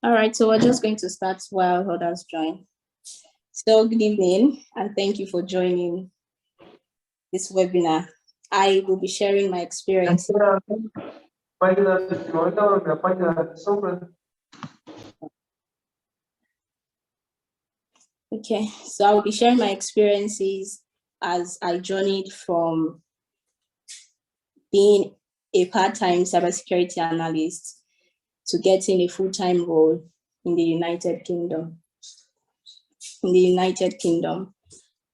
All right, so we're just going to start while others join. So good evening, and thank you for joining this webinar. I will be sharing my experience. Okay, so I'll be sharing my experiences as I journeyed from being a part-time cybersecurity analyst to getting a full-time role in the United Kingdom.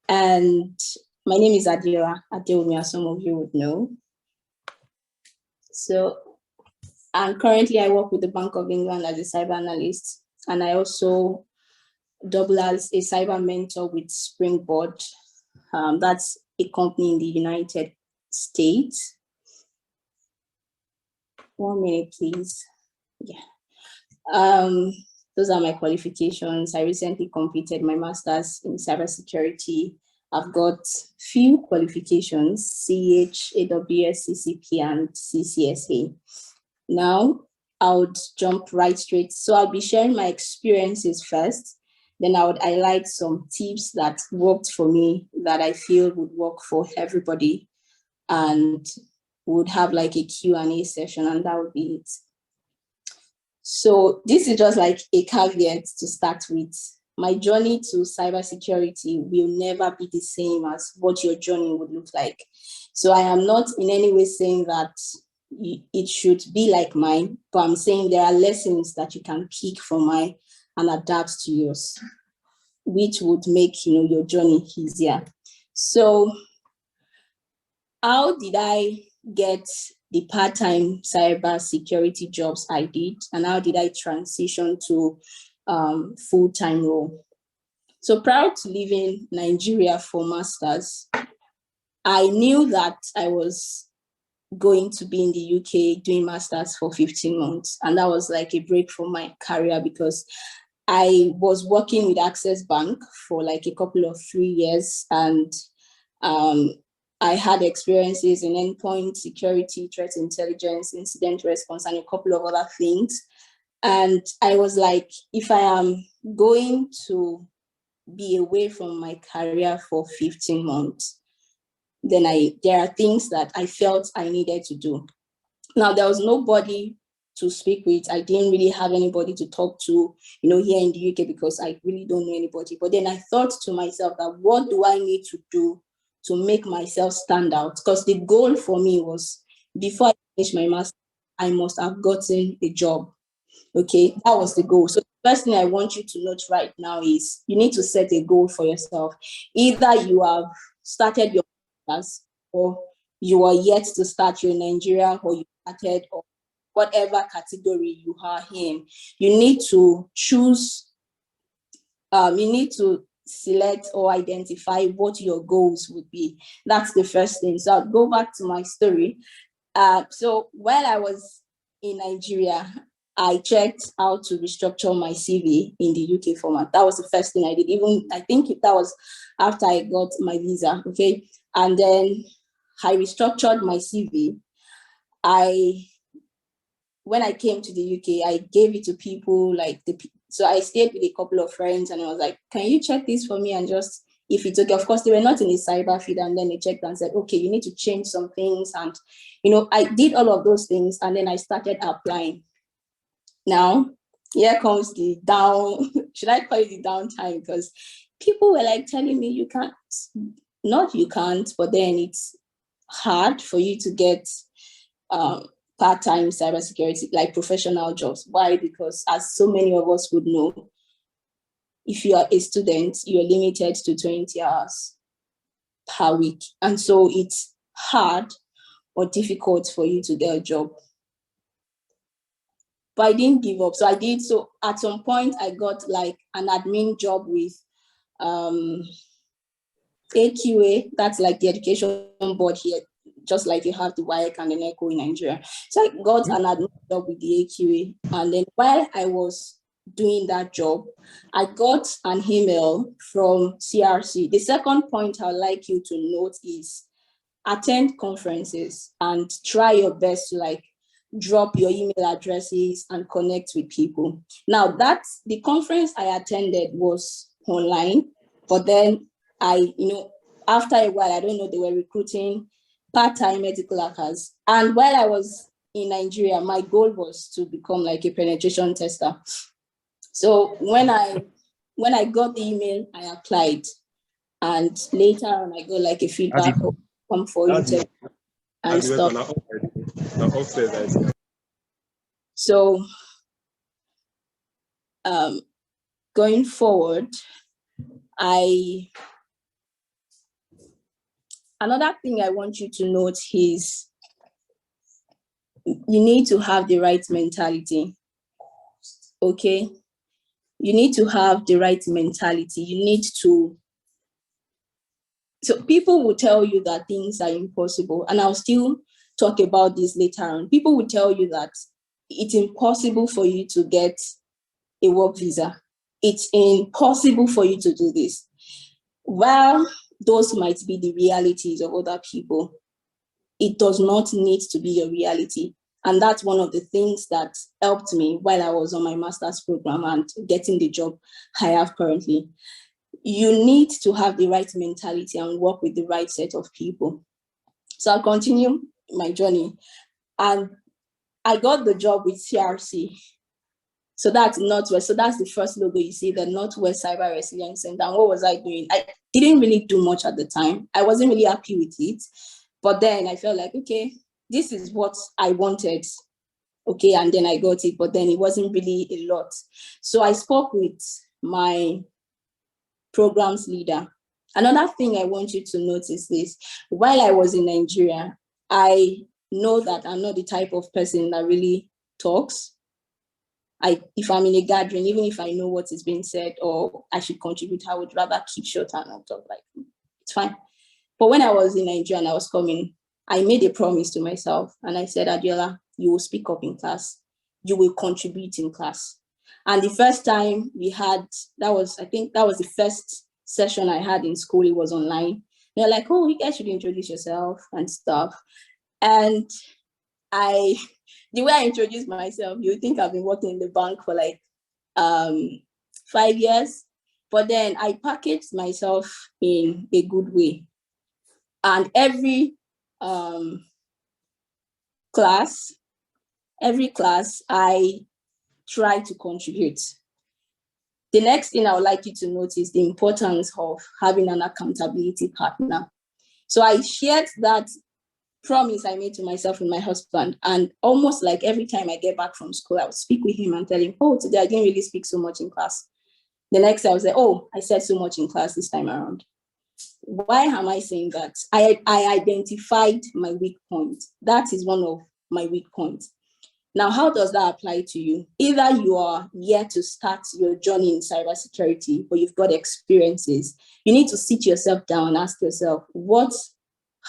And my name is Adeola, as some of you would know. So, and currently I work with the Bank of England as a cyber analyst, and I also double as a cyber mentor with Springboard. That's a company in the United States. 1 minute, please. Yeah. Those are my qualifications. I recently completed my master's in cybersecurity. I've got few qualifications: CH, AWS, CCP, and CCSA. Now, I would jump right straight. So I'll be sharing my experiences first. Then I would highlight some tips that worked for me that I feel would work for everybody, and would have like a Q&A session, and that would be it. So this is just like a caveat to start with. My journey to cybersecurity will never be the same as what your journey would look like. So I am not in any way saying that it should be like mine, but I'm saying there are lessons that you can pick from mine and adapt to yours, which would make your journey easier. So how did I get the part-time cybersecurity jobs I did, and how did I transition to full-time role? So prior to leaving Nigeria for masters, I knew that I was going to be in the UK doing masters for 15 months, and that was like a break from my career because I was working with Access Bank for like a couple of 3 years, and I had experiences in endpoint security, threat intelligence, incident response, and a couple of other things. And I was like, if I am going to be away from my career for 15 months, then there are things that I felt I needed to do. Now, there was nobody to speak with. I didn't really have anybody to talk to, here in the UK, because I really don't know anybody. But then I thought to myself that what do I need to do to make myself stand out? Because the goal for me was, before I finish my master, I must have gotten a job. Okay, that was the goal. So the first thing I want you to note right now is you need to set a goal for yourself. Either you have started your class, or you are yet to start your Nigeria, or you started, or whatever category you are in. You need to choose, you need to select or identify what your goals would be. That's the first thing. So I'll go back to my story. So while I was in Nigeria, I checked how to restructure my CV in the UK format. That was the first thing I did. I think that was after I got my visa, okay? And then I restructured my CV. When I came to the UK, I gave it to people so I stayed with a couple of friends, and I was like, can you check this for me? And just, if it's okay. Of course, they were not in the cyber field, and then they checked and said, okay, you need to change some things. And, I did all of those things, and then I started applying. Now, here comes the down, should I call it the downtime? Because people were like telling me, you can't, but then it's hard for you to get part-time cybersecurity, like professional jobs. Why? Because as so many of us would know, if you are a student, you're limited to 20 hours per week. And so it's hard or difficult for you to get a job. But I didn't give up. So I did. So at some point, I got like an admin job with AQA. That's like the education board here, just like you have the WAEC and the NECO in Nigeria. So I got an admin job with the AQA. And then while I was doing that job, I got an email from CRC. The second point I'd like you to note is attend conferences and try your best to drop your email addresses and connect with people. Now, the conference I attended was online, but then after a while, I don't know, they were recruiting part-time medical hackers. And while I was in Nigeria, my goal was to become like a penetration tester. So when I got the email, I applied. And later on, I got like a feedback come for interview and stuff. So going forward, another thing I want you to note is you need to have the right mentality. Okay? You need to have the right mentality. You need to. So people will tell you that things are impossible, and I'll still talk about this later on. People will tell you that it's impossible for you to get a work visa. It's impossible for you to do this. While those might be the realities of other people, it does not need to be your reality. And that's one of the things that helped me while I was on my master's program and getting the job I have currently. You need to have the right mentality and work with the right set of people. So I'll continue my journey. And I got the job with CRC. So that's Northwest. So that's the first logo you see, the Northwest Cyber Resilience Center. And what was I doing? I didn't really do much at the time. I wasn't really happy with it. But then I felt like, okay, this is what I wanted. Okay, and then I got it, but then it wasn't really a lot. So I spoke with my programs leader. Another thing I want you to notice is, while I was in Nigeria, I know that I'm not the type of person that really talks. If I'm in a gathering, even if I know what is being said or I should contribute, I would rather keep short and not talk. Like, it's fine. But when I was in Nigeria and I was coming, I made a promise to myself and I said, Adeola, you will speak up in class. You will contribute in class. And the first time we had, I think that was the first session I had in school. It was online. They're like, oh, you guys should introduce yourself and stuff. And the way I introduced myself, you would think I've been working in the bank for like 5 years. But then I packaged myself in a good way. And every class, I try to contribute. The next thing I would like you to notice the importance of having an accountability partner. So I shared that promise I made to myself and my husband. And almost like every time I get back from school, I would speak with him and tell him, oh, today I didn't really speak so much in class. The next day I was like, oh, I said so much in class this time around. Why am I saying that? I identified my weak point. That is one of my weak points. Now, how does that apply to you? Either you are yet to start your journey in cybersecurity, or you've got experiences. You need to sit yourself down and ask yourself, what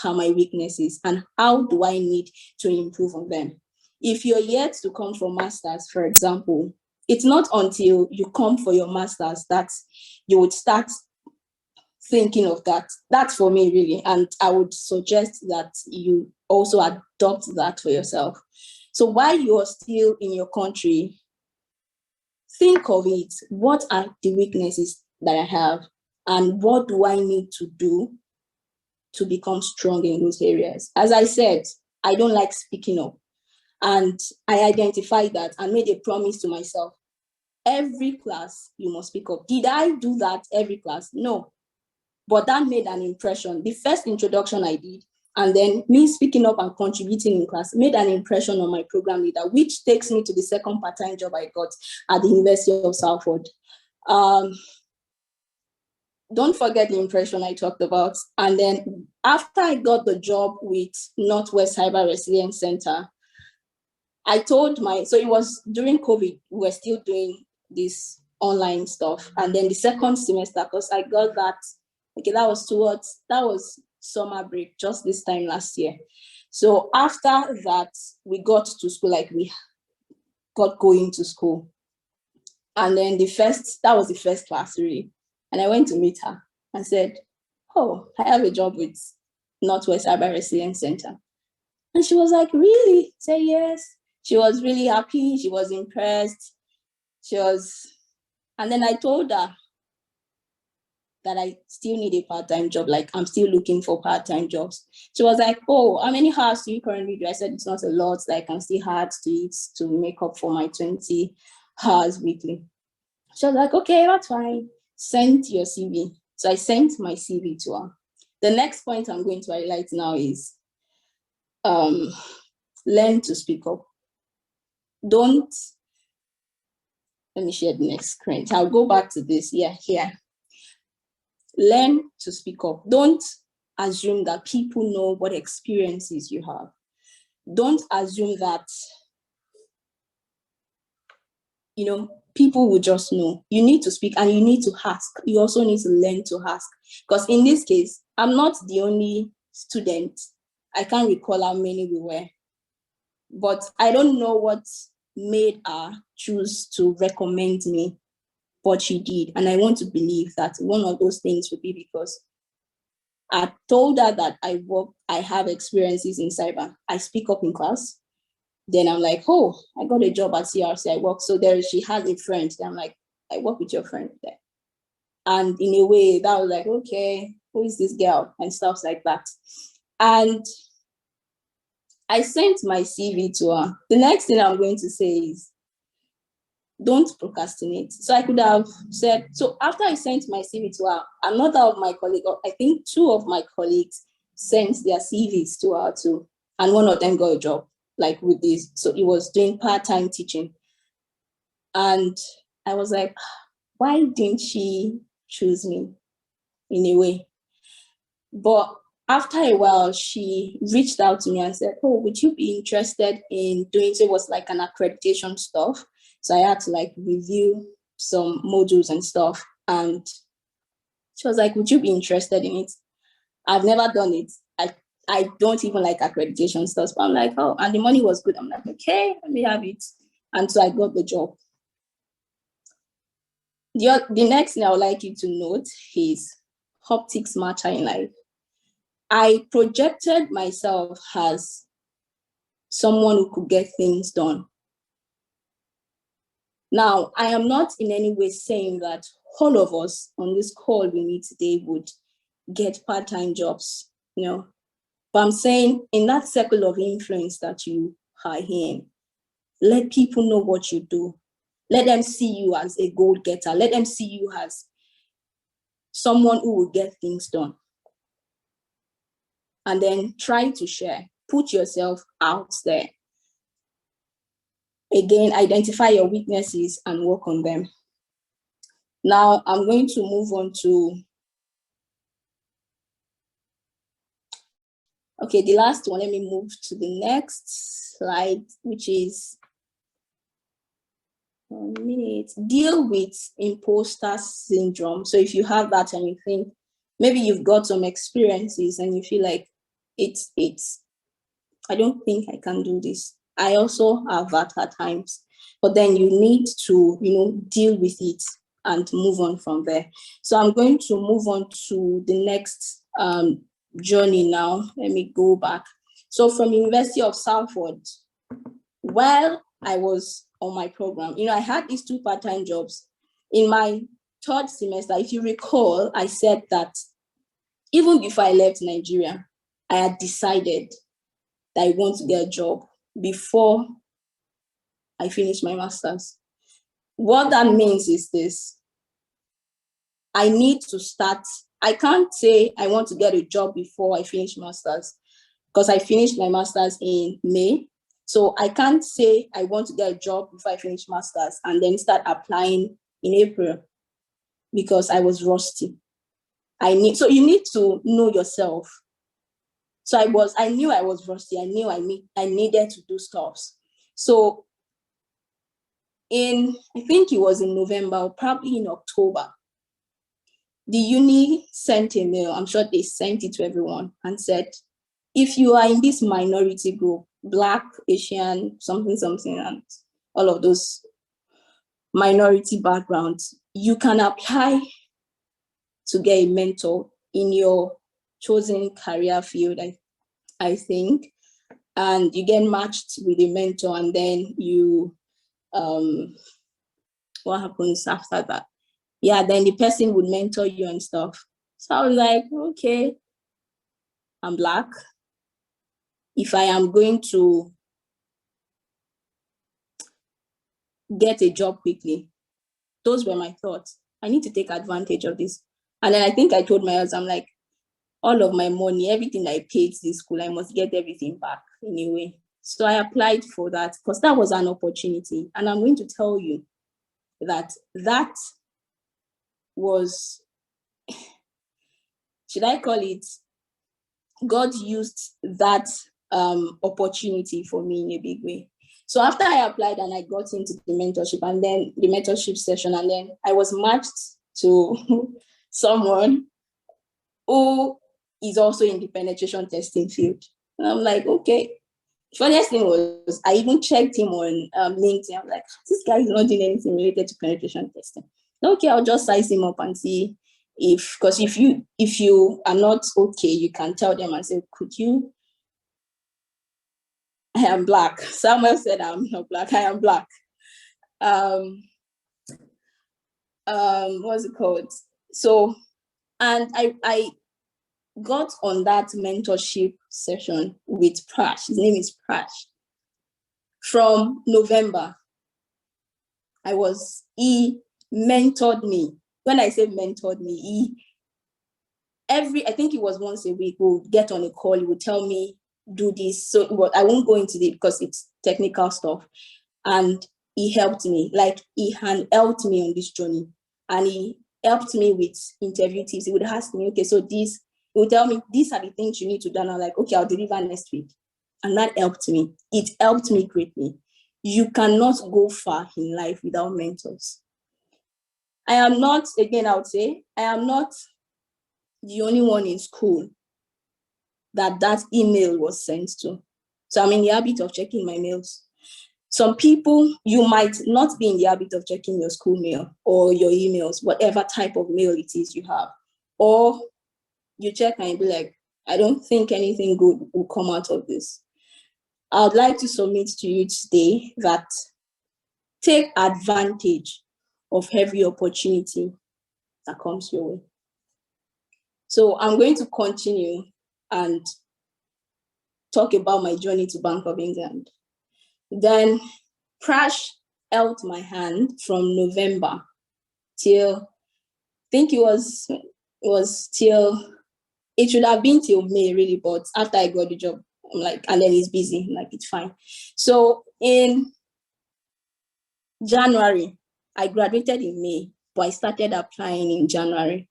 are my weaknesses and how do I need to improve on them? If you're yet to come for masters, for example, it's not until you come for your masters that you would start thinking of that. That's for me, really. And I would suggest that you also adopt that for yourself. So while you're still in your country, think of it. What are the weaknesses that I have? And what do I need to do to become strong in those areas? As I said, I don't like speaking up. And I identified that and made a promise to myself. Every class, you must speak up. Did I do that every class? No. But that made an impression. The first introduction I did, and then me speaking up and contributing in class, made an impression on my program leader, which takes me to the second part-time job I got at the University of Salford. Don't forget the impression I talked about. And then after I got the job with Northwest Cyber Resilience Center, I told so it was during COVID, we were still doing this online stuff. And then the second semester, because I got that, okay, that was summer break, just this time last year. So after that, we got to school, like we got going to school. And then that was the first class really. And I went to meet her and said, oh, I have a job with Northwest Cyber Resilience Center. And she was like, really? I said, yes. She was really happy. She was impressed. And then I told her that I still need a part-time job. Like, I'm still looking for part-time jobs. She was like, oh, how many hours do you currently do? I said, it's not a lot. Like, I can still hard to eat to make up for my 20 hours weekly. She was like, okay, that's fine. Send your CV. So I sent my CV to her. The next point I'm going to highlight now is learn to speak up. Let me share the next screen. I'll go back to this. Yeah, here. Learn to speak up. Don't assume that people know what experiences you have. Don't assume that, people will just know. You need to speak and you need to ask. You also need to learn to ask. Because in this case, I'm not the only student. I can't recall how many we were. But I don't know what made her choose to recommend me, but she did. And I want to believe that one of those things would be because I told her that I have experiences in cyber. I speak up in class. Then I'm like, oh, I got a job at CRC. I work. So she has a friend. Then I'm like, I work with your friend there. And in a way, that was like, okay, who is this girl? And stuff like that. And I sent my CV to her. The next thing I'm going to say is, don't procrastinate. So I could have said, so after I sent my CV to her, another of my colleagues, I think 2 of my colleagues sent their CVs to her too. And one of them got a job, like with this. So he was doing part-time teaching. And I was like, why didn't she choose me in a way? But after a while, she reached out to me and said, oh, would you be interested in doing, so it was like an accreditation stuff. So I had to like review some modules and stuff. And she was like, would you be interested in it? I've never done it. I don't even like accreditation stuff. But I'm like, oh, and the money was good. I'm like, okay, let me have it. And so I got the job. The next thing I would like you to note is optics matter in life. I projected myself as someone who could get things done. Now, I am not in any way saying that all of us on this call we meet today would get part-time jobs, But I'm saying in that circle of influence that you are in, let people know what you do. Let them see you as a goal getter. Let them see you as someone who will get things done. And then try to share. Put yourself out there. Again, identify your weaknesses and work on them. Now, I'm going to move on to, okay, the last one. Let me move to the next slide, which is, 1 minute, deal with imposter syndrome. So if you have that and you think, maybe you've got some experiences and you feel like I don't think I can do this. I also have that at times, but then you need to, deal with it and move on from there. So I'm going to move on to the next journey now. Let me go back. So from University of Salford, while I was on my program, I had these 2 part-time jobs. In my 3rd semester, if you recall, I said that even before I left Nigeria, I had decided that I want to get a job before I finish my master's. What that means is this: I need to start. I can't say I want to get a job before I finish master's, because I finished my master's in May. So I can't say I want to get a job before I finish master's and then start applying in April, because I was rusty. So you need to know yourself. So I knew I was rusty. I knew I needed to do stuff. So I think it was in November or probably in October, the uni sent a mail. I'm sure they sent it to everyone and said, if you are in this minority group, Black, Asian, something, and all of those minority backgrounds, you can apply to get a mentor in your chosen career field, I think. and you get matched with a mentor, and then you, what happens after that? Yeah, then the person would mentor you and stuff. So I was like, okay, I'm Black. If I am going to get a job quickly, those were my thoughts. I need to take advantage of this. And then I think I told my husband, I'm like, all of my money, everything I paid to this school, I must get everything back in a way. So I applied for that because that was an opportunity. And I'm going to tell you that that was, should I call it, God used that opportunity for me in a big way. So after I applied and I got into the mentorship, and then the mentorship session, and then I was matched to someone who is also in the penetration testing field. And I'm like, okay. Funniest thing was, I even checked him on LinkedIn. I'm like, this guy is not doing anything related to penetration testing. Okay, I'll just size him up and see because if you are not okay, you can tell them and say, could you? I am Black. Samuel said I'm not Black. I am Black. What's it called? So, and I got on that mentorship session with Prash. His name is Prash. From November, he mentored me. When I say mentored me, I think it was once a week, we'll get on a call, he would tell me, do this. So I won't go into it because it's technical stuff. And he helped me, like he helped me on this journey. And he helped me with interview tips. He would ask me, okay, so he would tell me, these are the things you need to do. And I'm like, okay, I'll deliver next week. And that helped me. It helped me greatly. You cannot go far in life without mentors. I am not the only one in school that email was sent to. So I'm in the habit of checking my mails. Some people, you might not be in the habit of checking your school mail or your emails, whatever type of mail it is you have. Or you check and be like, I don't think anything good will come out of this. I would like to submit to you today that take advantage of every opportunity that comes your way. So I'm going to continue and talk about my journey to Bank of England. Then Prash held my hand from November till, I think it should have been till May really, but after I got the job, I'm like, and then he's busy, I'm like, it's fine. So in January, I graduated in May, but I started applying in January.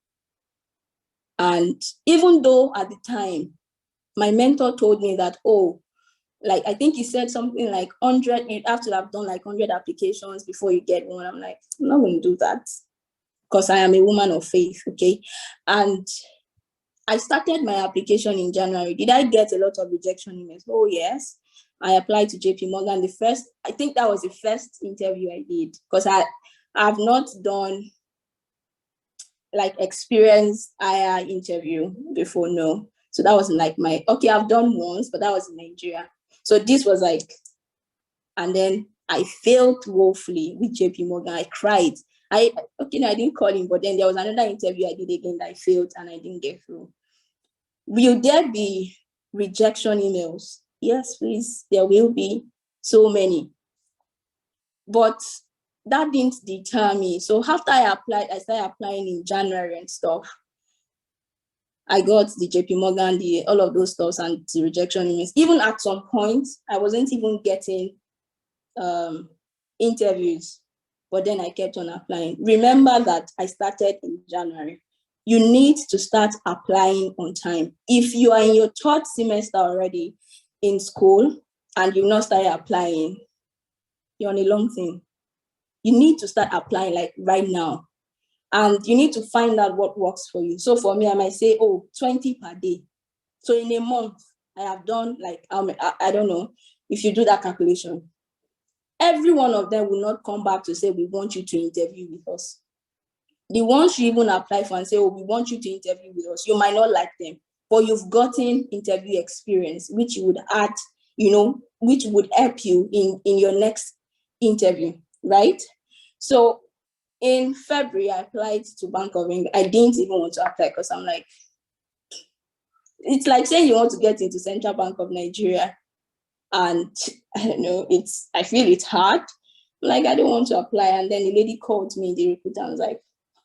And even though at the time, my mentor told me that, like, I think he said something like 100, you have to have done like 100 applications before you get one. I'm like, I'm not going to do that because I am a woman of faith, okay? And I started my application in January. Did I get a lot of rejection emails? Oh, yes. I applied to JP Morgan. I think that was the first interview I did because I've not done like experienced IR interview before, no. So that was like I've done once, but that was in Nigeria. So this was like, and then I failed woefully with JP Morgan. I cried. I didn't call him, but then there was another interview I did again that I failed and I didn't get through. Will there be rejection emails? Yes, please. There will be so many. But that didn't deter me. So after I applied, I started applying in January and stuff. I got the JP Morgan, all of those stuff and the rejection emails. Even at some point, I wasn't even getting interviews, but then I kept on applying. Remember that I started in January. You need to start applying on time. If you are in your third semester already in school and you've not started applying, you're on a long thing. You need to start applying like right now. And you need to find out what works for you. So for me, I might say, 20 per day. So in a month, I have done like, I don't know if you do that calculation. Every one of them will not come back to say, we want you to interview with us. The ones you even apply for and say, we want you to interview with us, you might not like them, but you've gotten interview experience, which you would add which would help you in your next interview, right? So in February, I applied to Bank of England. I didn't even want to apply because I'm like, it's like saying you want to get into Central Bank of Nigeria. And I don't know, I feel it's hard. Like, I don't want to apply. And then the lady called me, the recruiter. I was like,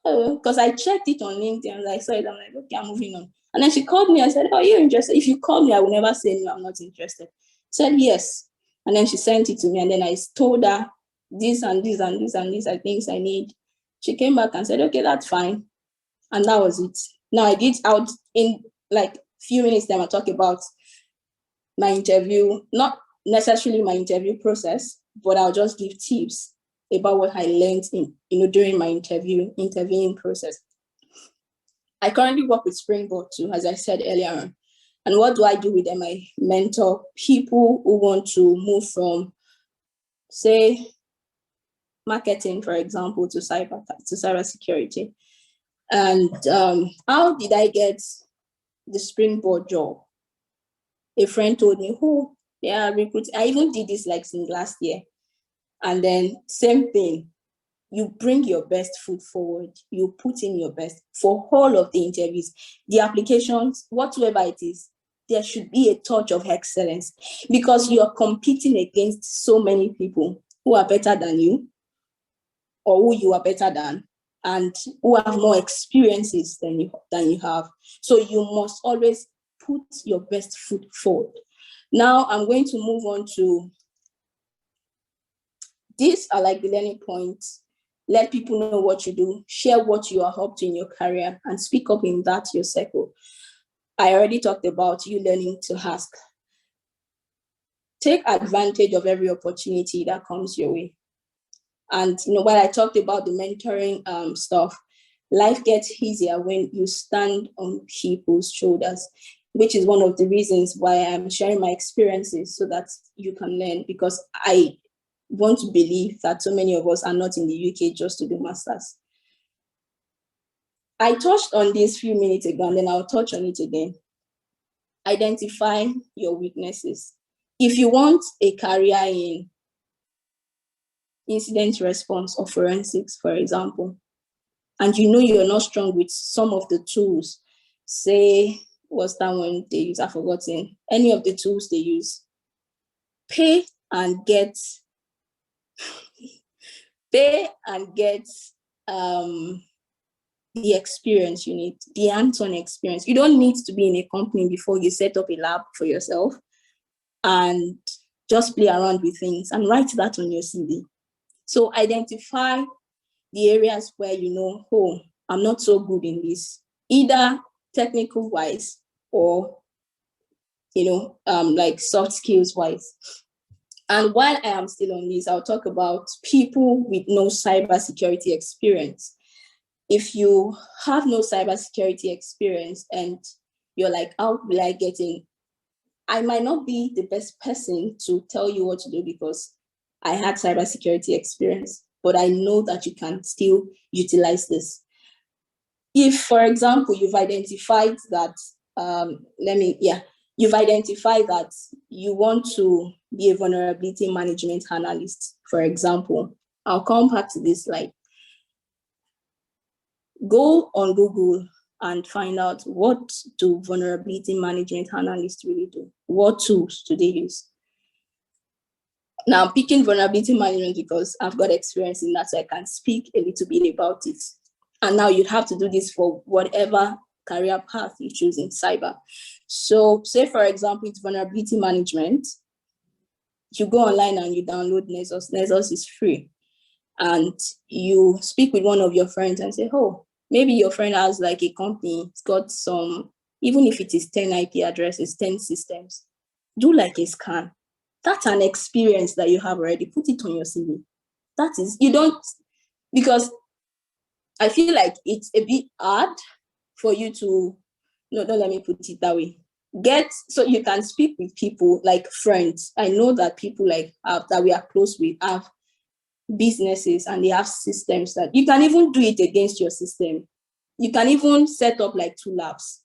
oh, because I checked it on LinkedIn. And I saw it. I'm like, okay, I'm moving on. And then she called me and said, oh, you're interested? If you call me, I will never say no, I'm not interested. I said, yes. And then she sent it to me. And then I told her this and this and this and this are things I need. She came back and said, okay, that's fine. And that was it. Now I did out in like few minutes time, I talk about my interview, not necessarily my interview process, but I'll just give tips about what I learned during my interviewing process. I currently work with Springboard too, as I said earlier on. And what do I do with them? I mentor people who want to move from, say, marketing, for example, to cybersecurity. And how did I get the Springboard job? A friend told me, oh, they are recruiting. I even did this like since last year. And then same thing, you bring your best foot forward. You put in your best for all of the interviews, the applications, whatsoever it is. There should be a touch of excellence because you are competing against so many people who are better than you or who you are better than and who have more experiences than you have. So you must always put your best foot forward. Now I'm going to move on to, these are like the learning points. Let people know what you do, share what you are up to in your career, and speak up in that your circle. I already talked about you learning to ask. Take advantage of every opportunity that comes your way. And when I talked about the mentoring stuff, life gets easier when you stand on people's shoulders, which is one of the reasons why I'm sharing my experiences so that you can learn, because I want to believe that so many of us are not in the UK just to do masters. I touched on this a few minutes ago, and then I'll touch on it again. Identify your weaknesses. If you want a career in incident response or forensics, for example, and you're not strong with some of the tools, say, what's that one they use? I've forgotten. Any of the tools they use, pay and get the experience you need, the hands-on experience. You don't need to be in a company before you set up a lab for yourself and just play around with things and write that on your CV. So identify the areas where oh, I'm not so good in this, either technical wise or like soft skills wise. And while I am still on this, I'll talk about people with no cybersecurity experience. If you have no cybersecurity experience and you're like, how will I get in? I might not be the best person to tell you what to do because I had cybersecurity experience, but I know that you can still utilize this. If, for example, you've identified that, you've identified that you want to be a vulnerability management analyst, for example, I'll come back to this slide. Go on Google and find out, what do vulnerability management analysts really do? What tools do they use? Now, I'm picking vulnerability management because I've got experience in that, so I can speak a little bit about it. And now you'd have to do this for whatever career path you choose in cyber. So say, for example, it's vulnerability management. You go online and you download Nessus. Nessus is free. And you speak with one of your friends and say, oh, maybe your friend has like a company, it's got some, even if it is 10 IP addresses, 10 systems, do like a scan. That's an experience that you have already. Put it on your CV. That is, you don't, because I feel like it's a bit hard for you to, no, don't let me put it that way. So you can speak with people like friends. I know that people like that we are close with have businesses and they have systems that you can even do it against your system. You can even set up like 2 labs.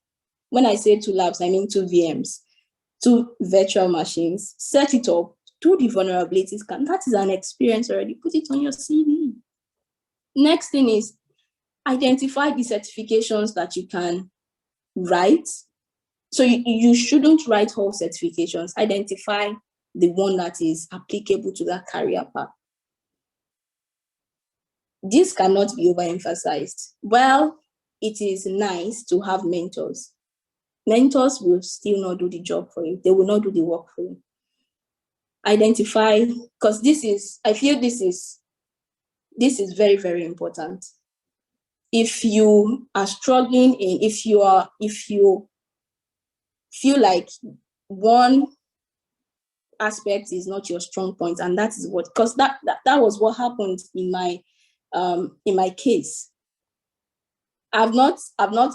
When I say 2 labs, I mean 2 VMs. to virtual machines, set it up, do the vulnerability scan. That is an experience already. Put it on your CV. Next thing is identify the certifications that you can write. So you shouldn't write all certifications. Identify the one that is applicable to that career path. This cannot be overemphasized. Well, it is nice to have mentors. Mentors will still not do the job for you. They will not do the work for you. Identify, because I feel this is very, very important. If you are struggling if you feel like one aspect is not your strong point, and that is because that was what happened in my case. I've not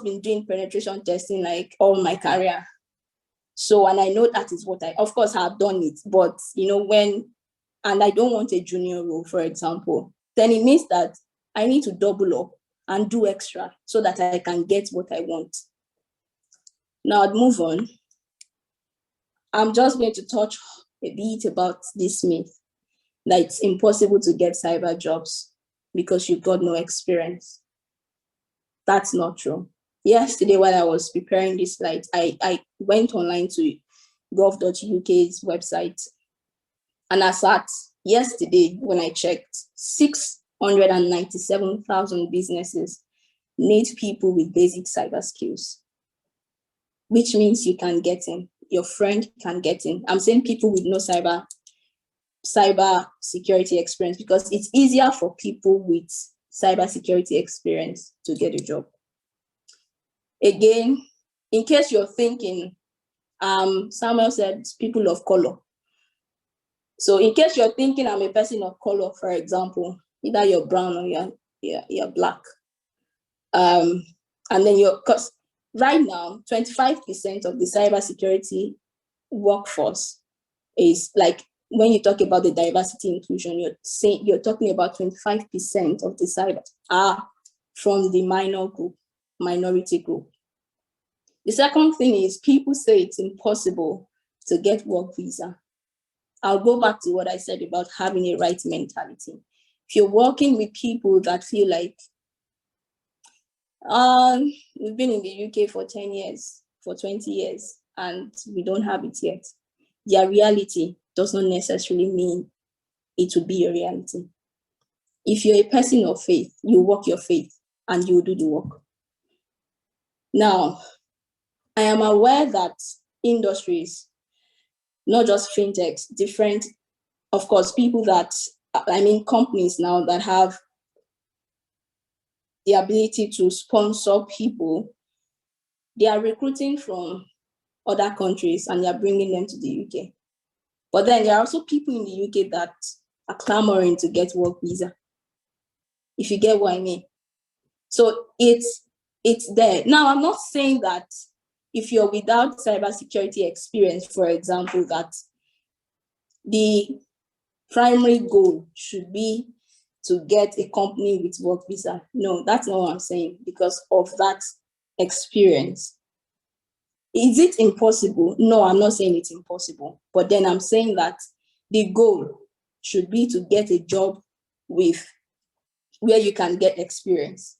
been doing penetration testing like all my career. So, and I know that is what of course I've done it, but and I don't want a junior role, for example, then it means that I need to double up and do extra so that I can get what I want. Now I'd move on. I'm just going to touch a bit about this myth that it's impossible to get cyber jobs because you've got no experience. That's not true. Yesterday, while I was preparing this slide, I went online to gov.uk's website, and as at yesterday, when I checked, 697,000 businesses need people with basic cyber skills, which means you can get in. Your friend can get in. I'm saying people with no cyber security experience because it's easier for people with cyber security experience to get a job. Again, in case you're thinking, Samuel said people of color. So in case you're thinking I'm a person of color, for example, either you're brown or you're black. And then because right now, 25% of the cybersecurity workforce is like, when you talk about the diversity inclusion, you're talking about 25% of the cyber are from the minority group. The second thing is people say it's impossible to get work visa. I'll go back to what I said about having a right mentality. If you're working with people that feel like, we've been in the UK for 10 years, for 20 years, and we don't have it yet, their reality does not necessarily mean it will be your reality. If you're a person of faith, you walk your faith and you do the work. Now, I am aware that industries, not just fintechs, different, of course, companies now that have the ability to sponsor people, they are recruiting from other countries and they are bringing them to the UK. But then there are also people in the UK that are clamoring to get work visa, if you get what I mean. So it's there. Now, I'm not saying that if you're without cybersecurity experience, for example, that the primary goal should be to get a company with work visa. No, that's not what I'm saying, because of that experience. Is it impossible? No, I'm not saying it's impossible. But then I'm saying that the goal should be to get a job where you can get experience.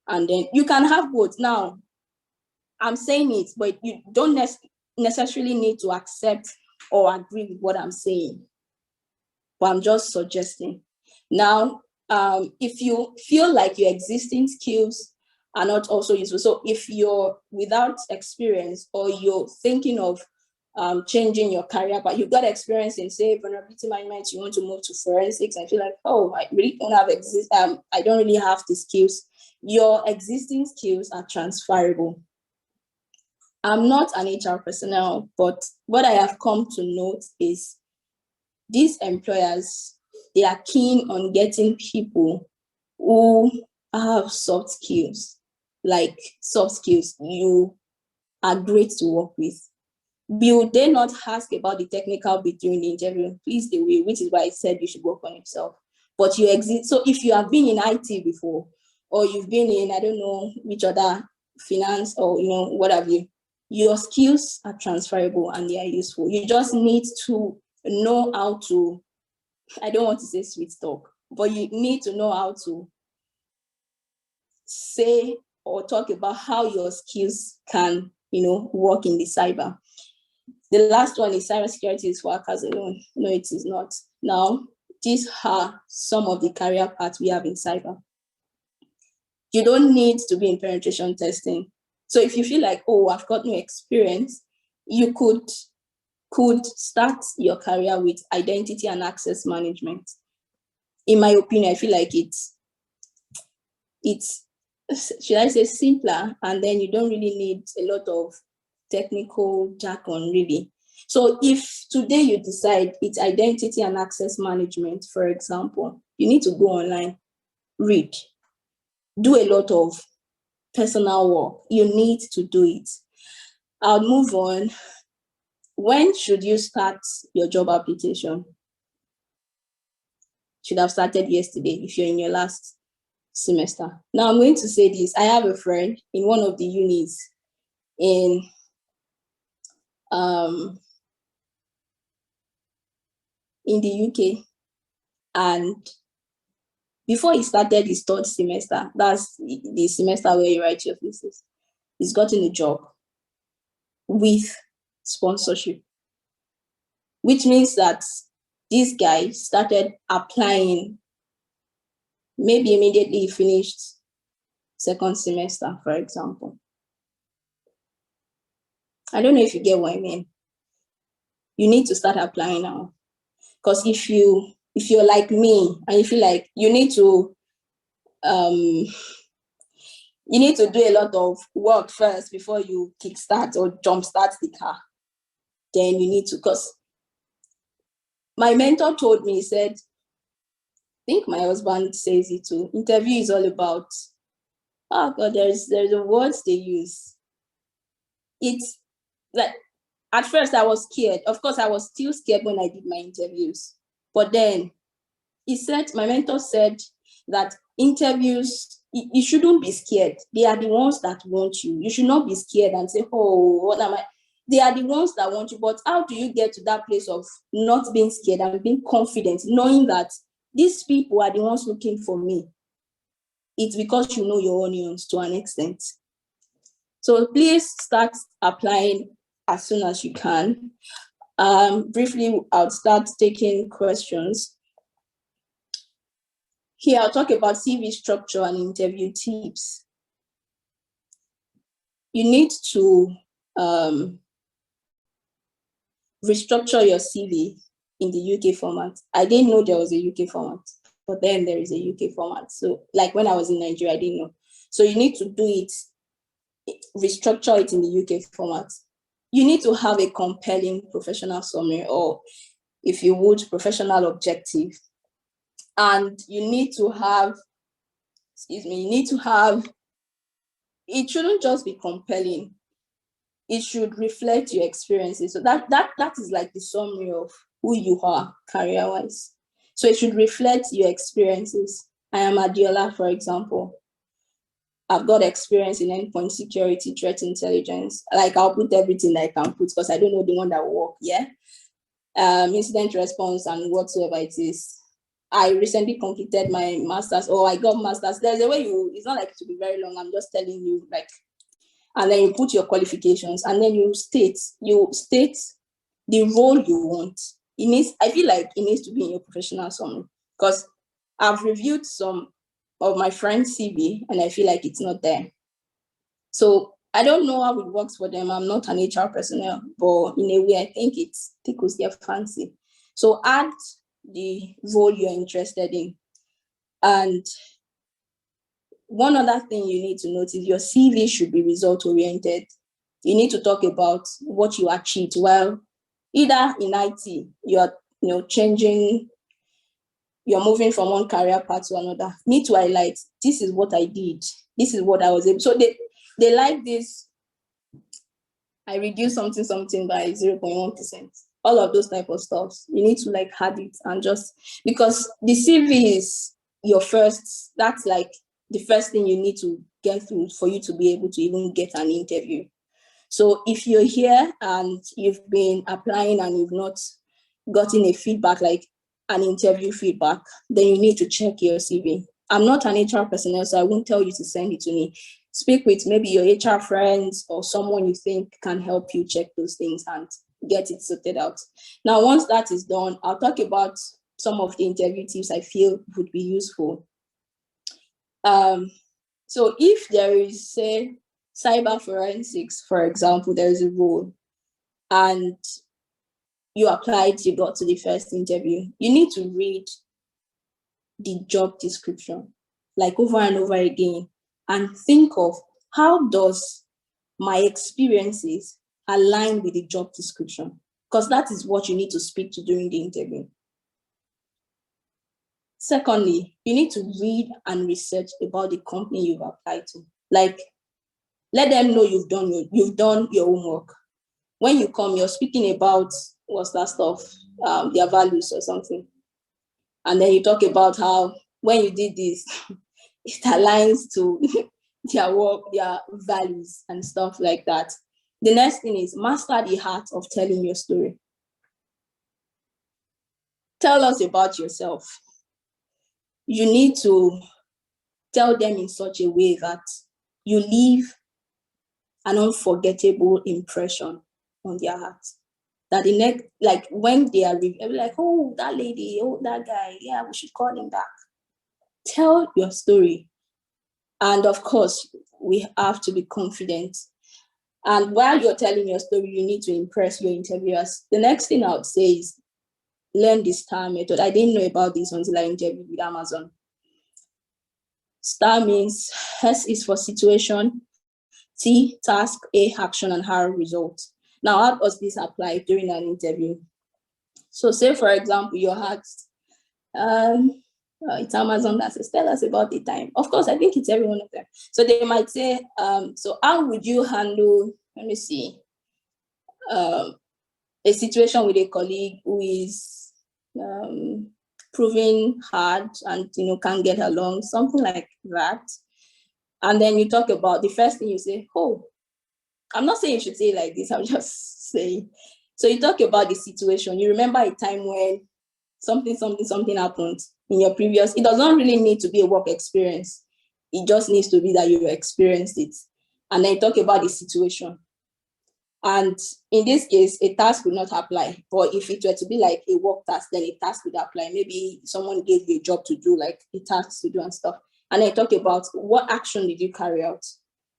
And then you can have both. Now, I'm saying it, but you don't necessarily need to accept or agree with what I'm saying. But I'm just suggesting. Now, if you feel like your existing skills are not also useful, so if you're without experience or you're thinking of changing your career, but you've got experience in, say, vulnerability management, you want to move to forensics and feel like, oh, I really don't have I don't really have the skills. Your existing skills are transferable. I'm not an HR personnel, but what I have come to note is these employers, they are keen on getting people who have soft skills, like soft skills you are great to work with. Will they not ask about the technical bit during the interview? Please, they will, which is why I said you should work on yourself. But you exist. So if you have been in IT before, or you've been in, I don't know which other finance or, what have you, your skills are transferable and they are useful. You just need to know how to, I don't want to say sweet talk, but you need to know how to say or talk about how your skills can, work in the cyber. The last one is cybersecurity is for hackers alone. No, it is not. Now, these are some of the career paths we have in cyber. You don't need to be in penetration testing. So if you feel like, oh, I've got no experience, you could start your career with identity and access management. In my opinion, I feel like it's should I say simpler, and then you don't really need a lot of technical jargon, really. So if today you decide it's identity and access management, for example, you need to go online, read, do a lot of personal work. You need to do it. I'll move on. When should you start your job application? Should have started yesterday if you're in your last semester. Now I'm going to say this. I have a friend in one of the unis in the UK, and before he started his third semester, that's the semester where you write your thesis, he's gotten a job with sponsorship, which means that this guy started applying maybe immediately he finished second semester, for example. I don't know if you get what I mean. You need to start applying now. Because if you're like me and you feel like you need to do a lot of work first before you kickstart or jumpstart the car, then you need to, because my mentor told me, he said, I think my husband says it too, interview is all about, oh God, there's the words they use. It's like, at first I was scared. Of course, I was still scared when I did my interviews. But then my mentor said that interviews, you shouldn't be scared. They are the ones that want you. You should not be scared and say, oh, what am I? They are the ones that want you. But how do you get to that place of not being scared and being confident, knowing that these people are the ones looking for me? It's because you know your onions to an extent. So please start applying as soon as you can. Briefly, I'll start taking questions. Here, I'll talk about CV structure and interview tips. You need to restructure your CV in the UK format. I didn't know there was a UK format, but then there is a UK format. So like when I was in Nigeria, I didn't know. So you need to do it, restructure it in the UK format. You need to have a compelling professional summary, or if you would, professional objective. And you need to have, it shouldn't just be compelling. It should reflect your experiences. So that is like the summary of who you are career-wise. So it should reflect your experiences. I am Adeola, for example. I've got experience in endpoint security, threat intelligence. Like I'll put everything that I can put because I don't know the one that will work, yeah? Incident response and whatsoever it is. I recently completed my master's, or I got master's. There's a way it's not like it will be very long. I'm just telling you, like, and then you put your qualifications and then you state the role you want. I feel like it needs to be in your professional summary, because I've reviewed some of my friends' CV and I feel like it's not there. So I don't know how it works for them. I'm not an HR personnel, but in a way, I think it tickles their fancy. So add the role you're interested in. And one other thing you need to note is your CV should be result-oriented. You need to talk about what you achieved while either in IT, you're moving from one career path to another. Need to highlight, this is what I did. This is what I was able. So they like this. I reduced something by 0.1%. All of those type of stuff. You need to like add it, and just because the CV is your first, that's like the first thing you need to get through for you to be able to even get an interview. So if you're here and you've been applying and you've not gotten a feedback, like an interview feedback, then you need to check your CV. I'm not an HR personnel, so I won't tell you to send it to me. Speak with maybe your HR friends or someone you think can help you check those things and get it sorted out. Now, once that is done, I'll talk about some of the interview tips I feel would be useful. So if there is, say, cyber forensics, for example, there is a role and you applied, you got to the first interview, you need to read the job description like over and over again and think of how does my experiences align with the job description, because that is what you need to speak to during the interview. Secondly, you need to read and research about the company you've applied to. Like, let them know you've done your homework. When you come, you're speaking about what's that stuff, their values or something. And then you talk about how when you did this, it aligns to their work, their values and stuff like that. The next thing is master the art of telling your story. Tell us about yourself. You need to tell them in such a way that you leave an unforgettable impression on their heart. That the next, like when they are like, oh, that lady, oh, that guy, yeah, we should call him back. Tell your story. And of course, we have to be confident. And while you're telling your story, you need to impress your interviewers. The next thing I would say is learn the STAR method. I didn't know about this until I interviewed with Amazon. STAR means S is for situation, T, task, A, action, and R, result. Now, how does this apply during an interview? So say, for example, you're asked, it's Amazon that says, tell us about the time. Of course, I think it's every one of them. So they might say, so how would you handle, let me see, a situation with a colleague who is proving hard and, can't get along, something like that. And then you talk about the first thing you say, oh, I'm not saying you should say it like this, I'm just saying. So you talk about the situation. You remember a time when something happened in your previous, it doesn't really need to be a work experience. It just needs to be that you experienced it. And then you talk about the situation. And in this case, a task will not apply. But if it were to be like a work task, then a task would apply. Maybe someone gave you a job to do, like a task to do and stuff. And then talk about what action did you carry out?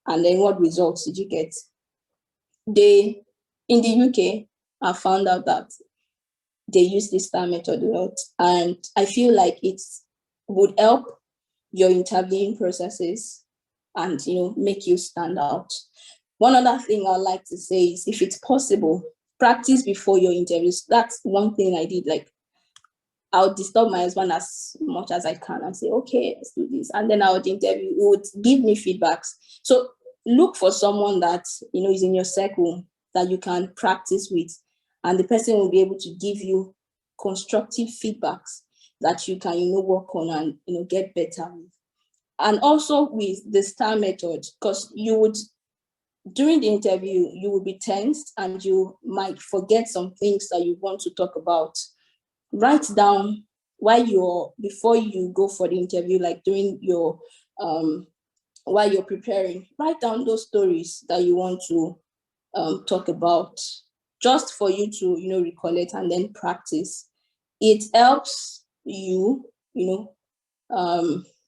And then what results did you get? In the UK, I found out that they use this STAR method a lot. And I feel like it would help your interviewing processes and, make you stand out. One other thing I'd like to say is, if it's possible, practice before your interviews. That's one thing I did. Like, I'll disturb my husband as much as I can and say, okay, let's do this. And then I would interview, he would give me feedbacks. So look for someone that, is in your circle that you can practice with. And the person will be able to give you constructive feedbacks that you can, work on and, get better with. And also with the STAR method, because during the interview, you will be tensed and you might forget some things that you want to talk about. Write down before you go for the interview, like during your, while you're preparing, write down those stories that you want to talk about, just for you to, recollect and then practice. It helps you,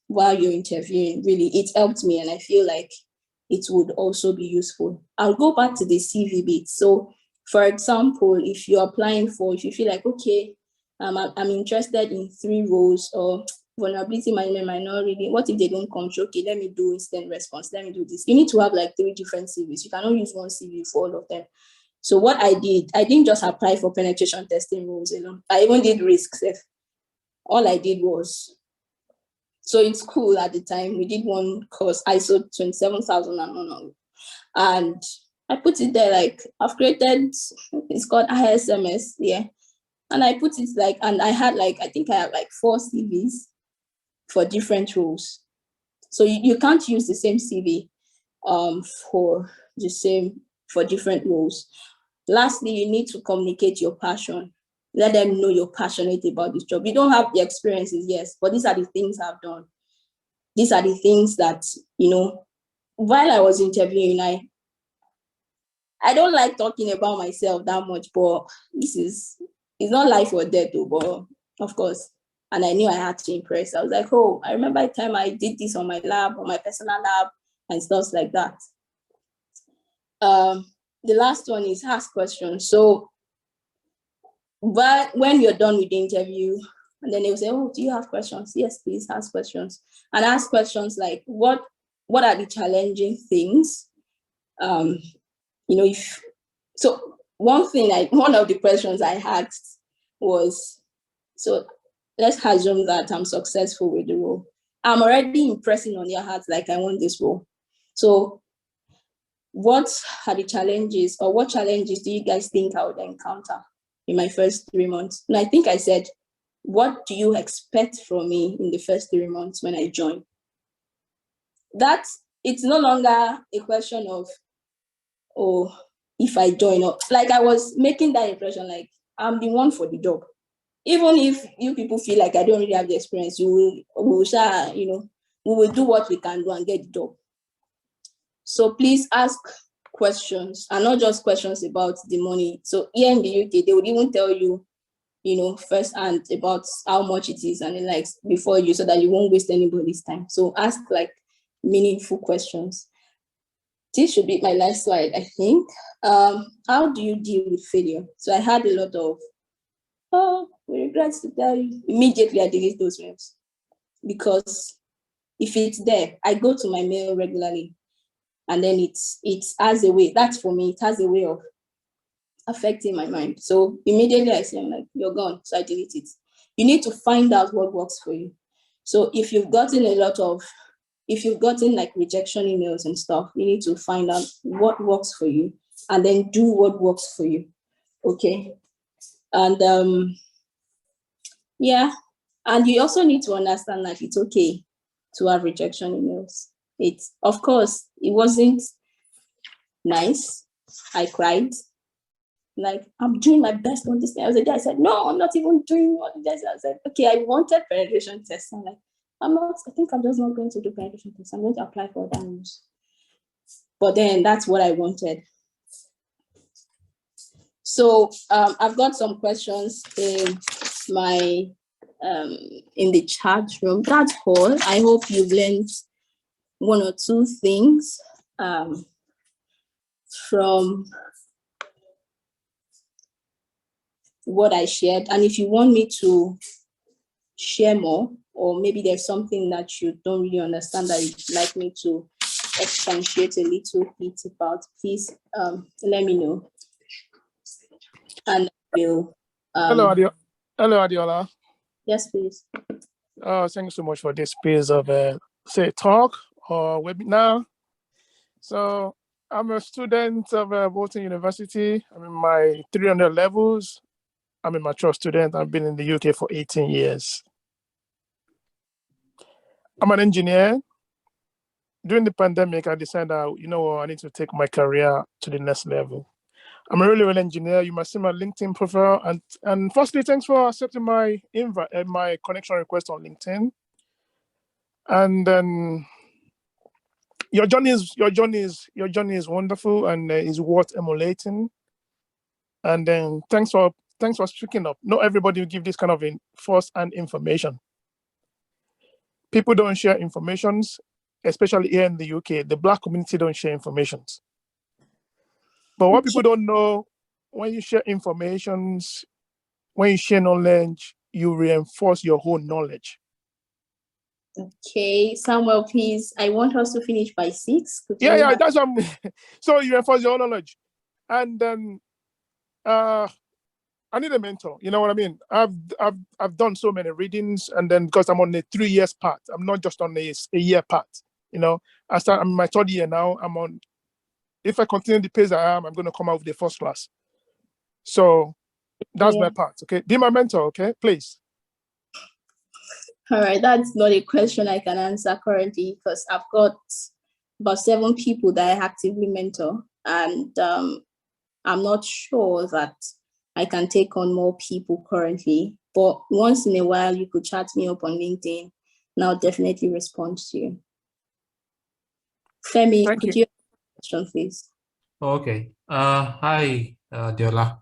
while you're interviewing. Really, it helped me, and I feel like it would also be useful. I'll go back to the CV bit. So, for example, if you feel like, okay, I'm interested in 3 roles, or vulnerability management might not really, what if they don't come through? Okay, let me do instant response. Let me do this. You need to have like 3 different CVs. You cannot use one CV for all of them. So what I didn't just apply for penetration testing roles alone. I even did risks. All I did was, so in school at the time, we did one course, ISO 27001, and I put it there, like, I've created, it's called ISMS, yeah. And I put it like, and I had like, I think I have like 4 CVs for different roles. So you can't use the same CV for the same for different roles. Lastly, you need to communicate your passion. Let them know you're passionate about this job. You don't have the experiences, yes, but these are the things I've done. These are the things that, while I was interviewing, I don't like talking about myself that much, but it's not life or death, though, but of course. And I knew I had to impress. I was like, oh, I remember the time I did this on my lab, on my personal lab, and stuff like that. The last one is ask questions. So, but when you're done with the interview, and then they'll say, oh, do you have questions? Yes, please ask questions. And ask questions like, what are the challenging things? One of the questions I asked was, so let's assume that I'm successful with the role. I'm already impressing on their hearts like I want this role. So what are the challenges, or what challenges do you guys think I would encounter in my first 3 months? And I think I said, what do you expect from me in the first 3 months when I join? It's no longer a question of, oh, if I join up. Like, I was making that impression, like I'm the one for the job. Even if you people feel like I don't really have the experience, we will do what we can do and get the job. So please ask questions, and not just questions about the money. So here in the UK, they would even tell you, firsthand about how much it is and the likes before you, so that you won't waste anybody's time. So ask like meaningful questions. This should be my last slide, I think. How do you deal with failure? So I had a lot of, we regret to tell you. Immediately I delete those mails, because if it's there, I go to my mail regularly, and then it has a way. That's for me. It has a way of affecting my mind. So immediately I say, I'm like, you're gone. So I delete it. You need to find out what works for you. So if you've gotten like rejection emails and stuff, you need to find out what works for you and then do what works for you. Okay. And yeah. And you also need to understand that it's okay to have rejection emails. Of course, it wasn't nice. I cried. Like, I'm doing my best on this thing. I said, no, I'm not even doing what this. I said, okay, I wanted penetration tests. I'm like, I think I'm just not going to do penetration tests. I'm going to apply for other ones. But then that's what I wanted. So I've got some questions in the chat room. That's all. I hope you've learned one or two things from what I shared. And if you want me to share more, or maybe there's something that you don't really understand that you'd like me to expatiate a little bit about, please let me know. And I will. Hello, Adeola. Yes, please. Thank you so much for this piece of talk or webinar. So I'm a student of Bolton University. I'm in my 300 levels. I'm a mature student. I've been in the UK for 18 years. I'm an engineer. During the pandemic, I decided, I need to take my career to the next level. I'm a really well engineer. You must see my LinkedIn profile. And firstly, thanks for accepting my invite and my connection request on LinkedIn. And then your journey is wonderful and is worth emulating. And then thanks for speaking up. Not everybody will give this kind of first-hand information. People don't share informations, especially here in the UK. The Black community don't share informations. But what people don't know, when you share informations, when you share knowledge, you reinforce your own knowledge. Okay, Samuel, please. I want us to finish by 6. Yeah, that's what so you reinforce your own knowledge. And then I need a mentor. You know what I mean? I've done so many readings, and then because I'm on a 3 years path, I'm not just on a year path. I'm in my 3rd year now. If I continue the pace I am, I'm going to come out with the first class. So that's my part. Okay, be my mentor. Okay, please. All right, that's not a question I can answer currently, because I've got about 7 people that I actively mentor, and I'm not sure that I can take on more people currently, but once in a while you could chat me up on LinkedIn and I'll definitely respond to you. Femi, Thank could you. you ask a question, please? Okay. Hi, Adeola.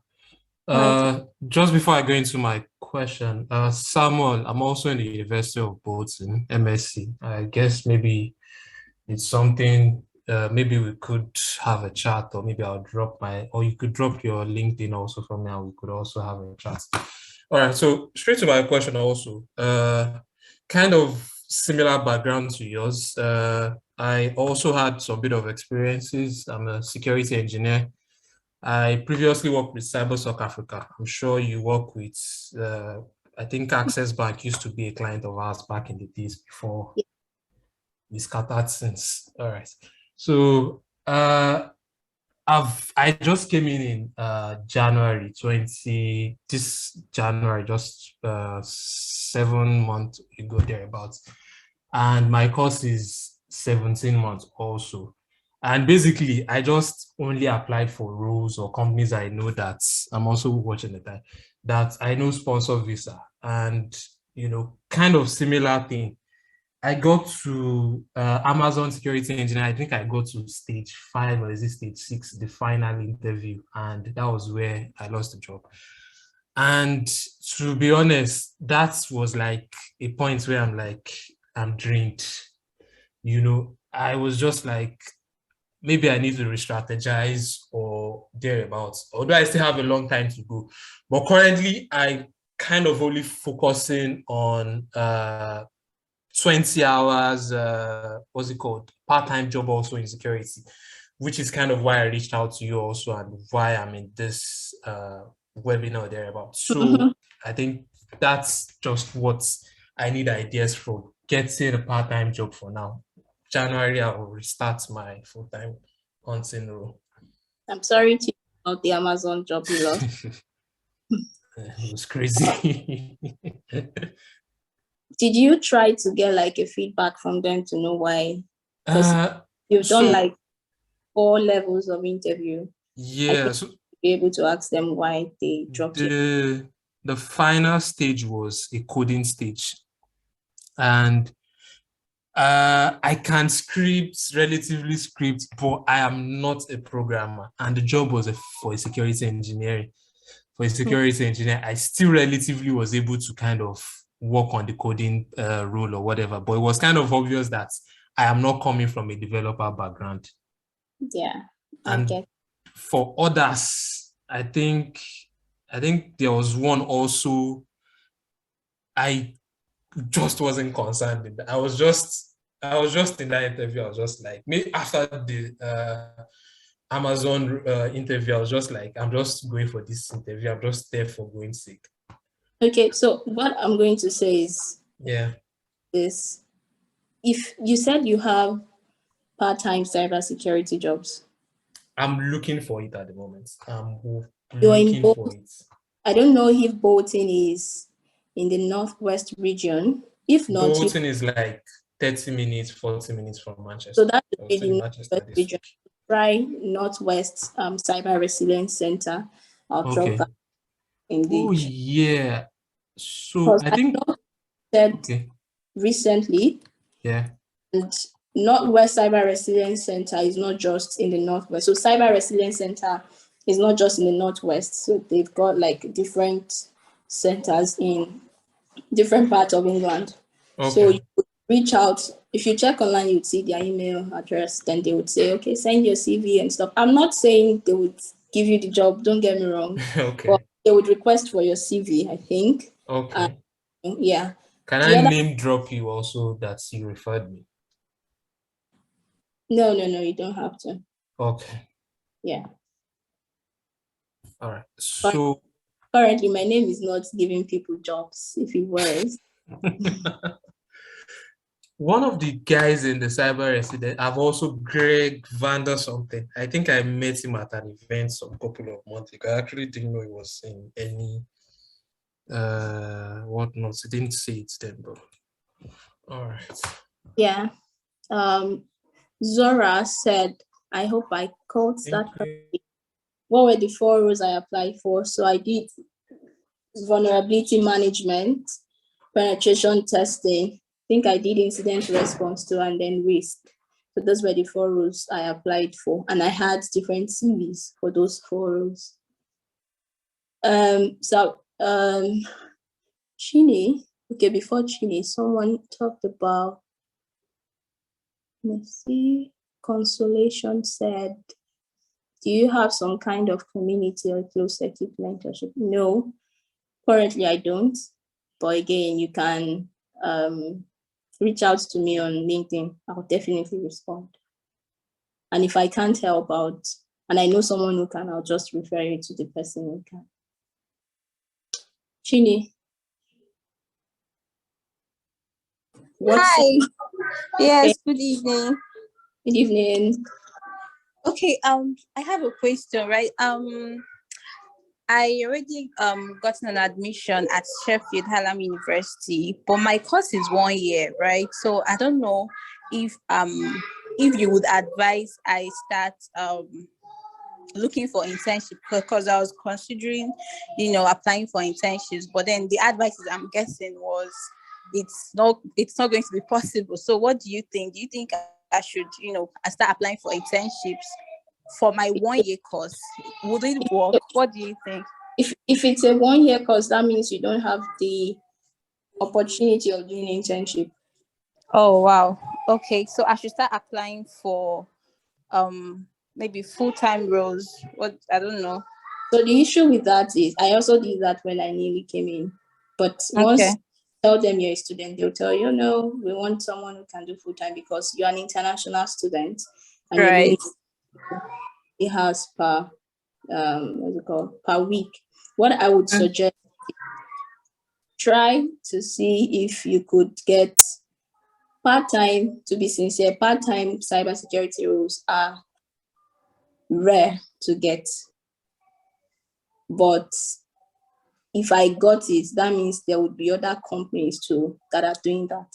Right. Just before I go into my question, Samuel, I'm also in the University of Bolton, MSc. I guess maybe it's something, maybe we could have a chat, or maybe I'll drop or you could drop your LinkedIn also from me, and we could also have a chat. All right, so straight to my question also, kind of similar background to yours. I also had some bit of experiences. I'm a security engineer. I previously worked with Cyber Africa. I'm sure you work with, I think Access Bank used to be a client of ours back in the days before we scattered since. All right. So I just came in January 20, this January, just 7 months ago thereabouts. And my course is 17 months also. And basically, I just only applied for roles or companies I know that I'm also watching the time that I know sponsor visa, and kind of similar thing. I got to Amazon security engineer. I think I got to stage 5 or is it stage 6, the final interview, and that was where I lost the job. And to be honest, that was like a point where I'm like, I'm drained. I was just like, maybe I need to re-strategize or thereabouts. Although I still have a long time to go, but currently I kind of only focusing on 20 hours, what's it called? Part-time job also in security, which is kind of why I reached out to you also and why I'm in this webinar thereabouts. So I think that's just what I need ideas for, getting a part-time job for now. January, I will restart my full-time hunting role. I'm sorry to hear about the Amazon job you lost. It was crazy. Did you try to get like a feedback from them to know why? Because you've done like 4 levels of interview. Yeah, so be able to ask them why they dropped you. The final stage was a coding stage, and I can relatively script, but I am not a programmer. And the job was for a security engineering. For a security engineer, I still relatively was able to kind of work on the coding role or whatever, but it was kind of obvious that I am not coming from a developer background. Yeah. And for others, I think there was one also, I just wasn't concerned with that. I was just in that interview. I was just like, maybe after the Amazon interview, I was just like, I'm just going for this interview. I'm just there for going sake. Okay, so what I'm going to say is, this: if you said you have part-time cybersecurity jobs, I'm looking for it at the moment. I'm looking for it. I don't know if Bolton is in the Northwest region. If not, Bolton is like 30 minutes, 40 minutes from Manchester. So that's the Northwest region. Try Northwest Cyber Resilience Center. I'll drop that in the. Oh yeah. So I think recently. Yeah. And Northwest Cyber Resilience Center is not just in the Northwest. So Cyber Resilience Center is not just in the Northwest. So they've got like different centers in different parts of England. So you could reach out. If you check online, you'd see their email address. Then they would say, okay, send your CV and stuff. I'm not saying they would give you the job. Don't get me wrong. But they would request for your CV, I think. Yeah. Can I name drop you also that you referred me? No, you don't have to. Okay. Yeah. All right. So currently, my name is not giving people jobs. If it was. One of the guys in the cyber resident, I've also Greg Vander something. I think I met him at an event some couple of months ago. I actually didn't know he was in any whatnot. He didn't say it then, but all right. Yeah. Zora said, I hope I caught that. Thank you. What were the 4 roles I applied for? So I did vulnerability management, penetration testing. I think I did incident response too, and then risk. So those were the 4 roles I applied for, and I had different CVs for those 4 roles. Chini, okay, before Chini, someone talked about, let's see, Consolation said, do you have some kind of community or close circuit mentorship? No, currently I don't. But again, you can reach out to me on LinkedIn. I'll definitely respond. And if I can't help out, and I know someone who can, I'll just refer you to the person who can. Chini. Hi. Yes, good evening. Good evening. Okay, I have a question, right? I already gotten an admission at Sheffield Hallam University, but my course is 1 year, right? So I don't know if you would advise I start looking for internship, because I was considering, applying for internships, but then the advice I'm guessing was it's not going to be possible. So what do you think? Do you think I should, I start applying for internships for my 1 year course? Would it work? What do you think? If it's a 1 year course, that means you don't have the opportunity of doing internship. Oh wow. Okay, so I should start applying for maybe full-time roles. What, I don't know. So the issue with that is, I also did that when I newly came in, but once you tell them you're a student, they'll tell you, no, we want someone who can do full-time because you're an international student and you need the house per per week. What I would suggest, try to see if you could get part-time. To be sincere, part-time cybersecurity roles are rare to get. But if I got it, that means there would be other companies too that are doing that.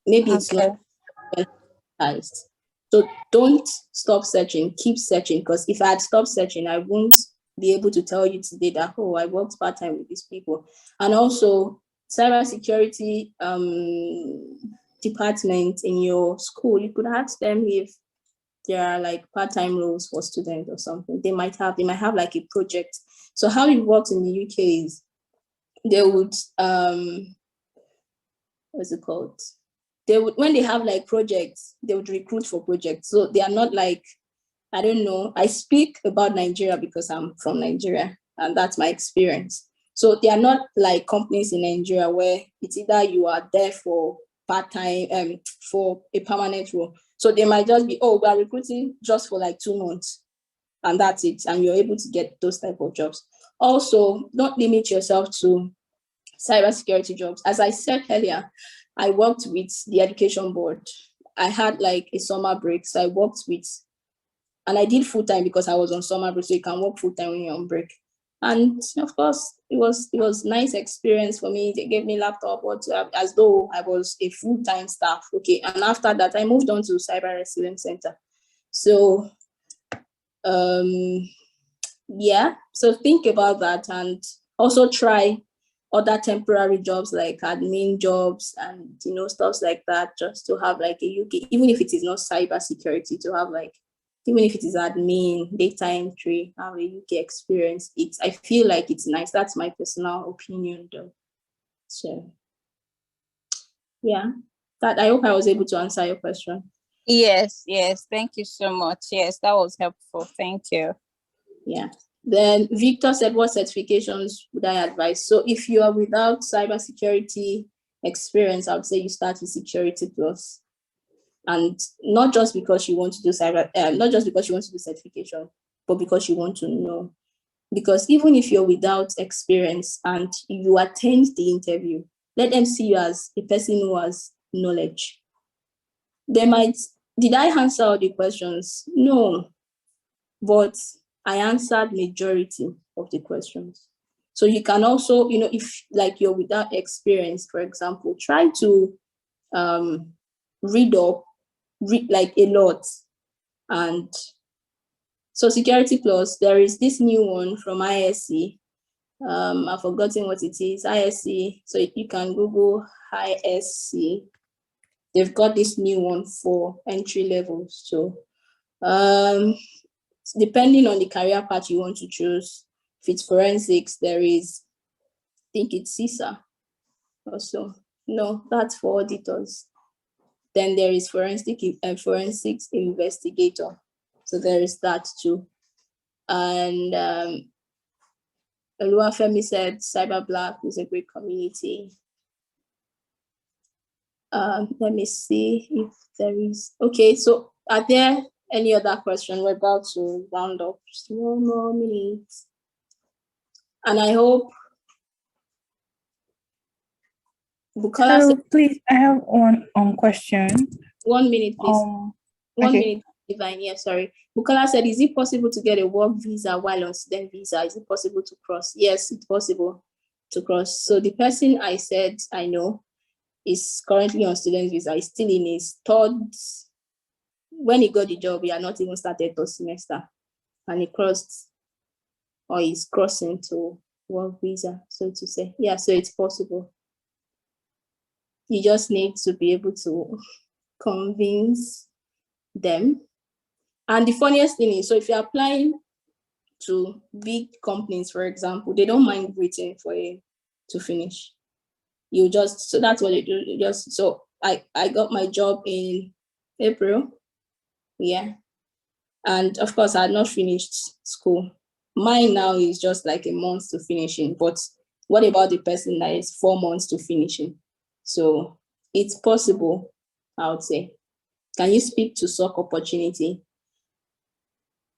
Maybe it's not advertised. So don't stop searching, keep searching, because if I had stopped searching, I won't be able to tell you today that, oh, I worked part-time with these people. And also, cybersecurity department in your school, you could ask them if there are like part-time roles for students or something. They might have like a project. So how it works in the UK is they would what's it called? They would, when they have like projects, they would recruit for projects. So they are not like, I don't know. I speak about Nigeria because I'm from Nigeria and that's my experience. So they are not like companies in Nigeria where it's either you are there for part-time for a permanent role. So they might just be, oh, we are recruiting just for like 2 months and that's it. And you're able to get those type of jobs. Also, don't limit yourself to cybersecurity jobs. As I said earlier, I worked with the education board. I had like a summer break. So I worked with, and I did full-time because I was on summer break. So you can work full-time when you're on break. And of course, it was nice experience for me. They gave me laptop, as though I was a full-time staff. Okay, and after that, I moved on to Cyber Resilience Center. So, yeah. So think about that and also try other temporary jobs like admin jobs and stuff like that, just to have like a UK, even if it is not cybersecurity, to have like, even if it is admin, data entry, have a UK experience. I feel like it's nice. That's my personal opinion though. So yeah, that, I hope I was able to answer your question. Yes, thank you so much. Yes, that was helpful. Thank you. Yeah. Then Victor said, what certifications would I advise? So if you are without cybersecurity experience, I would say you start with Security Plus. And not just because you want to do not just because you want to do certification, but because you want to know. Because even if you're without experience and you attend the interview, let them see you as a person who has knowledge. Did I answer all the questions? No, but I answered majority of the questions. So you can also, if like you're without experience, for example, try to read like a lot And so Security Plus, there is this new one from ISC. I've forgotten what it is, ISC. So you can Google ISC. They've got this new one for entry level. So depending on the career path you want to choose, if it's forensics, there is, I think it's CISA also. No, that's for auditors. Then there is forensics investigator. So there is that too. And Oluwafemi said Cyber Black is a great community. Let me see if there is. Okay, so are there any other questions? We're about to round up. Just 1 more minute. And I hope Bukola said, please, I have one question. 1 minute, please. One okay. minute, Divine. Yeah, sorry. Bukola said, is it possible to get a work visa while on student visa? Is it possible to cross? Yes, it's possible to cross. So the person I said I know is currently on student visa. He's still in his third. When he got the job, he had not even started third semester, and he crossed, or he's crossing to work visa, so to say. Yeah, so it's possible. You just need to be able to convince them. And the funniest thing is, so if you're applying to big companies, for example, they don't mind waiting for you to finish. You just, so that's what they do. You just, so I got my job in April. Yeah. And of course, I had not finished school. Mine now is just like a month to finishing. But what about the person that is 4 months to finishing? So it's possible, I would say. Can you speak to SOC opportunity?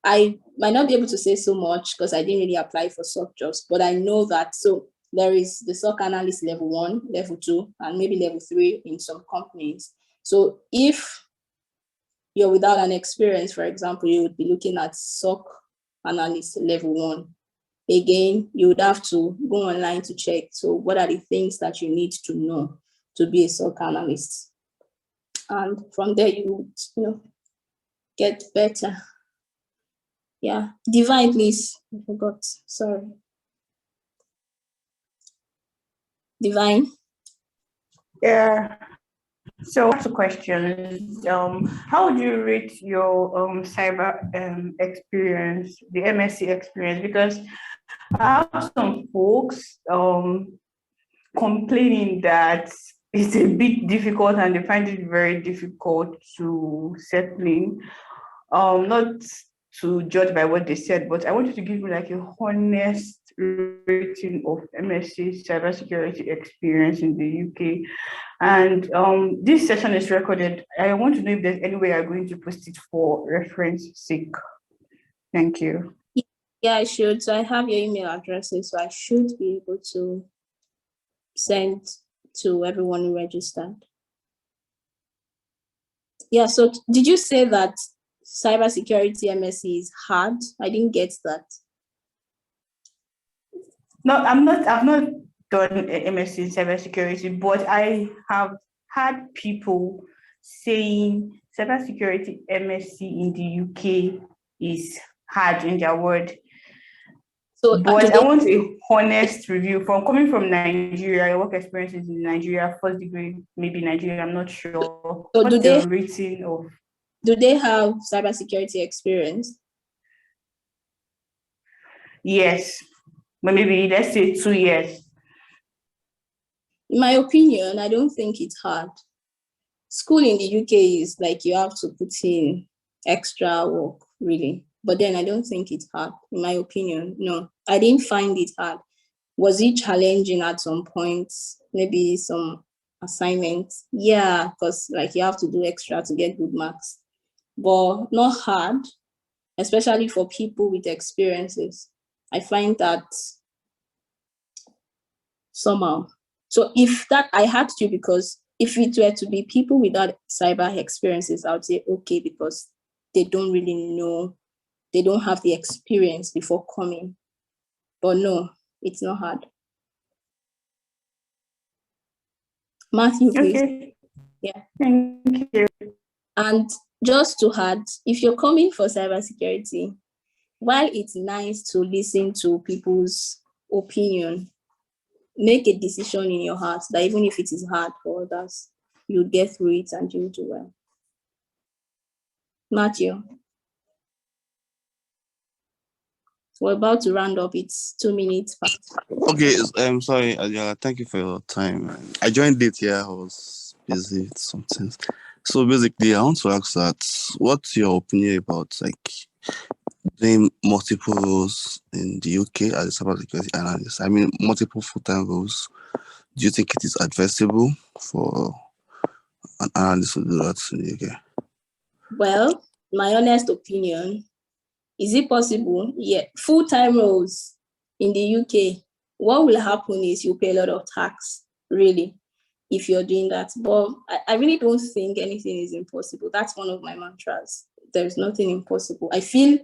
I might not be able to say so much because I didn't really apply for SOC jobs, but I know that, so there is the SOC analyst level 1, level 2, and maybe level 3 in some companies. So if you're without an experience, for example, you would be looking at SOC analyst level 1. Again, you would have to go online to check. So what are the things that you need to know to be a SOC analyst? And from there, you would, get better. Yeah, Divine, please. I forgot. Sorry. Divine. Yeah. So what's the question? How would you rate your cyber experience, the MSc experience? Because I have some folks complaining that it's a bit difficult and they find it very difficult to settle in. Not to judge by what they said, but I want you to give me like a honest rating of MSc cybersecurity experience in the UK. And this session is recorded. I want to know if there's any way I'm going to post it for reference sake. Thank you. Yeah, I should. So I have your email addresses, so I should be able to send to everyone who registered. Yeah, so did you say that cybersecurity MSc is hard? I didn't get that. No, I've not done MSc in cybersecurity, but I have had people saying cybersecurity MSc in the UK is hard in their word. So, but I want a honest review coming from Nigeria. Your work experiences in Nigeria, first degree, maybe Nigeria, I'm not sure. So what's the rating of? Do they have cybersecurity experience? Yes, but maybe let's say 2 years. In my opinion, I don't think it's hard. School in the UK is like you have to put in extra work, really. But then I don't think it's hard, in my opinion. No, I didn't find it hard. Was it challenging at some points? Maybe some assignments? Yeah, because like you have to do extra to get good marks. But not hard, especially for people with experiences. I find that somehow. So if that, I had to, because if it were to be people without cyber experiences, I would say, okay, because they don't really know, they don't have the experience before coming. But no, it's not hard. Matthew, please. Okay. Yeah. Thank you. And just to add, if you're coming for cybersecurity, while it's nice to listen to people's opinion, make a decision in your heart that even if it is hard for others, you'll get through it and you'll do well. Matthew. We're about to round up. It's 2 minutes past. Okay, I'm sorry, Adeola. Thank you for your time. I joined late here. I was busy with something. So basically, I want to ask that, what's your opinion about doing multiple roles in the UK as a cybersecurity analyst? I mean, multiple full-time roles. Do you think it is advisable for an analyst to do that in the UK? Well, my honest opinion, is it possible? Yeah, full-time roles in the UK, what will happen is you pay a lot of tax, really, if you're doing that. But I really don't think anything is impossible. That's one of my mantras. There's nothing impossible. I feel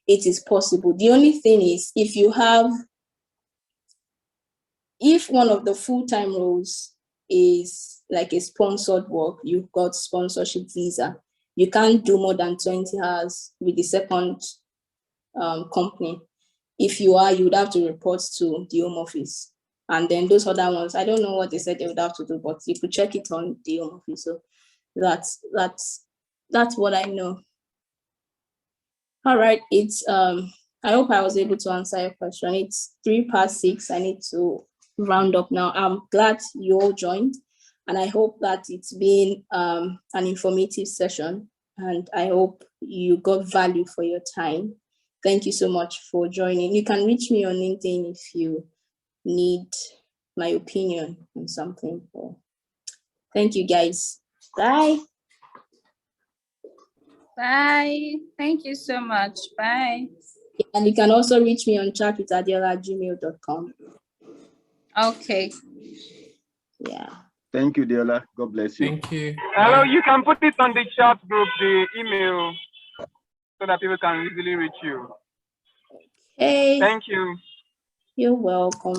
it is possible. The only thing is, if one of the full-time roles is like a sponsored work, you've got sponsorship visa, you can't do more than 20 hours with the second company. If you are, you would have to report to the Home Office. And then those other ones, I don't know what they said they would have to do, but you could check it on the Home Office. So that's what I know. All right, it's I hope I was able to answer your question. It's 6:03. I need to round up now. I'm glad you all joined, and I hope that it's been an informative session, and I hope you got value for your time. Thank you so much for joining. You can reach me on LinkedIn if you need my opinion on something. Thank you, guys. Bye. Bye. Thank you so much. Bye. And you can also reach me on chat@adeola@gmail.com. Okay. Yeah. Thank you, Adeola. God bless you. Thank you. Hello, you can put it on the chat group, the email, so that people can easily reach you. Hey. Thank you. You're welcome.